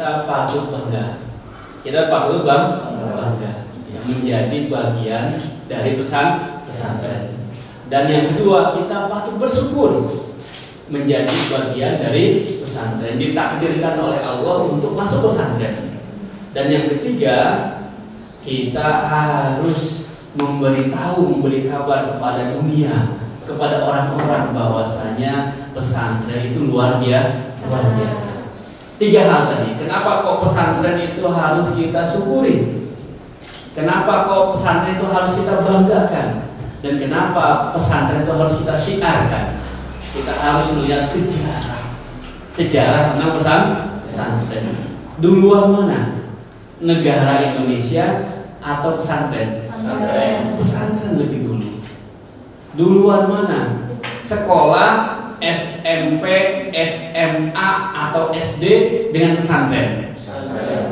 kita patut bangga. Kita patut bangga ya, menjadi bagian dari pesantren. Dan yang kedua, kita patut bersyukur menjadi bagian dari pesantren, ditakdirkan oleh Allah untuk masuk pesantren. Dan yang ketiga, kita harus memberi kabar kepada dunia, kepada orang-orang bahwasanya pesantren itu luar biasa. 3 hal tadi. Kenapa kok pesantren itu harus kita syukuri? Kenapa kok pesantren itu harus kita banggakan? Dan kenapa pesantren itu harus kita syiarkan? Kita harus melihat sejarah tentang pesantren. Duluan mana? Negara Indonesia atau pesantren? Pesantren lebih dulu. Duluan mana? Sekolah, SMP, SMA atau SD dengan pesantren?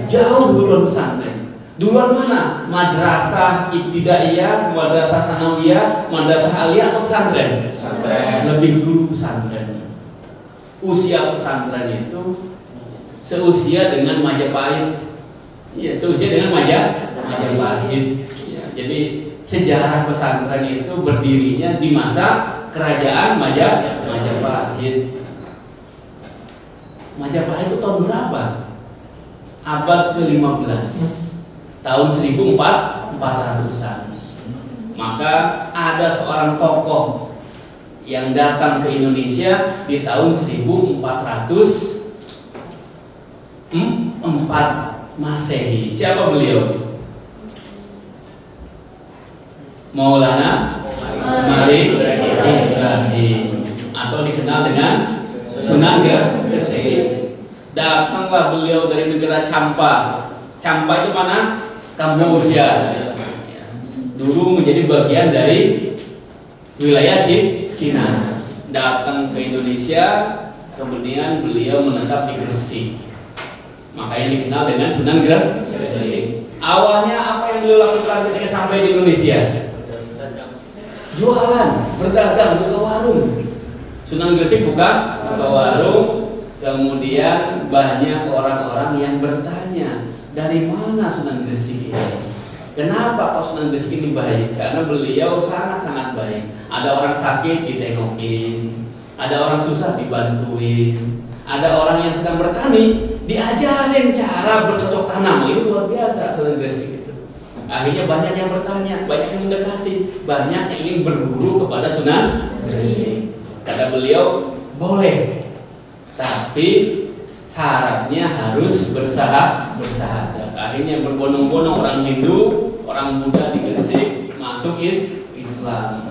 Jauh duluan pesantren. Duluan mana? Madrasah ibtidaiyah, madrasah sanawiyah, madrasah aliyah atau pesantren? Lebih dulu pesantren. Usia pesantren itu seusia dengan Majapahit. Iya, seusia dengan Majapahit. Ya, jadi sejarah pesantren itu berdirinya di masa kerajaan Majapahit. Majapahit itu tahun berapa? Abad ke-15, tahun 1400-an. Maka ada seorang tokoh yang datang ke Indonesia di tahun 1404 Masehi. Siapa beliau? Maulana Malik Ibrahim, atau dikenal dengan Sunan Gresik. Datanglah beliau dari negara Champa. Champa itu mana? Kamboja. Dulu menjadi bagian dari wilayah Cina. Datang ke Indonesia, kemudian beliau menetap di Gresik. Makanya dikenal dengan Sunan Gresik. Awalnya apa yang beliau lakukan ketika sampai di Indonesia? Jualan, berdagang, buka warung. Sunan Gresik buka warung. Kemudian banyak orang-orang yang bertanya, dari mana Sunan Gresik ini? Kenapa kok Sunan Gresik ini baik? Karena beliau sangat-sangat baik. Ada orang sakit ditengokin, ada orang susah dibantuin, ada orang yang sedang bertani diajarin cara bercocok tanam. Itu luar biasa Sunan Gresik itu. Akhirnya banyak yang bertanya, banyak yang mendekati, banyak yang ingin berguru kepada Sunan Gresik. Kata beliau, boleh, tapi syaratnya harus bersahadat. Akhirnya berbondong-bondong orang Hindu, orang Buddha di Gresik masuk Islam.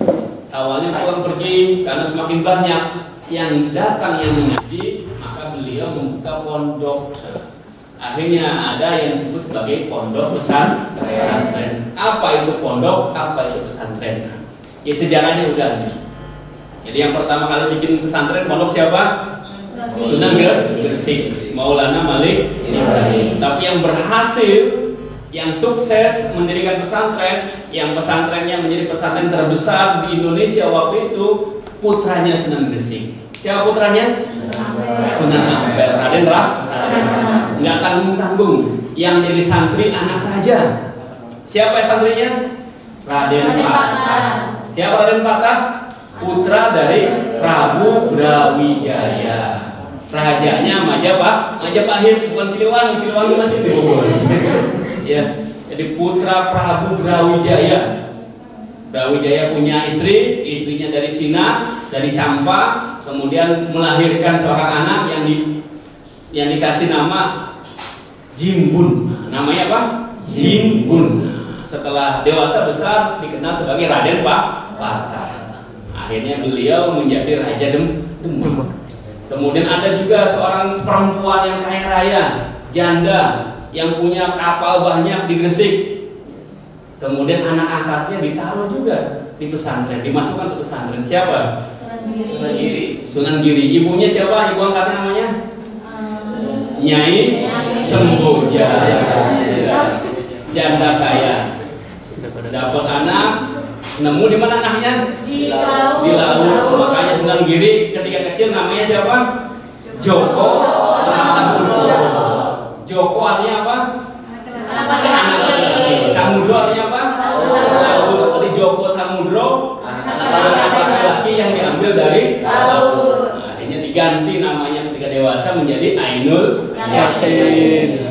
Awalnya pulang pergi karena semakin banyak yang datang yang mengaji, maka beliau membuka pondok. Akhirnya ada yang disebut sebagai pondok pesantren. Apa itu pondok? Apa itu pesantren? Ya sejarahnya udah. Jadi yang pertama kali bikin pesantren pondok siapa? Sunan Gresik, Maulana Malik Ibrahim. Tapi yang berhasil, yang sukses mendirikan pesantren, yang pesantrennya menjadi pesantren terbesar di Indonesia waktu itu, putranya Sunan Gresik. Siapa putranya? Sunan Ampel, Raden nggak tanggung-tanggung. Yang jadi santri anak raja. Siapa santrinya? Raden Patah. Siapa Raden Patah? Putra dari Prabu Brawijaya. Rajanya Majapahit, bukan Siliwangi. Siliwangi masih di ya. Jadi putra Prabu Brawijaya. Brawijaya punya istri, istrinya dari Cina, dari Champa, kemudian melahirkan seorang anak yang dikasih nama Jimbun. Namanya apa? Jimbun. Setelah dewasa besar dikenal sebagai Raden Patah. Akhirnya beliau menjadi Raja Demak. Kemudian ada juga seorang perempuan yang kaya raya, janda, yang punya kapal banyak di Gresik. Kemudian anak angkatnya ditaruh juga di pesantren, dimasukkan ke pesantren. Siapa? Sunan Giri. Ibunya siapa? Ibu angkatnya namanya? Nyai Semboja. Janda kaya. Dapat anak, nemu di mana anaknya? Di laut. Makanya Sunan Giri ketika kecil namanya siapa? Joko Samudro. artinya apa? Laut. Tadi Joko Samudro, anak laki-laki yang diambil dari laut. Nah, akhirnya diganti namanya ketika dewasa menjadi Ainul Yakin.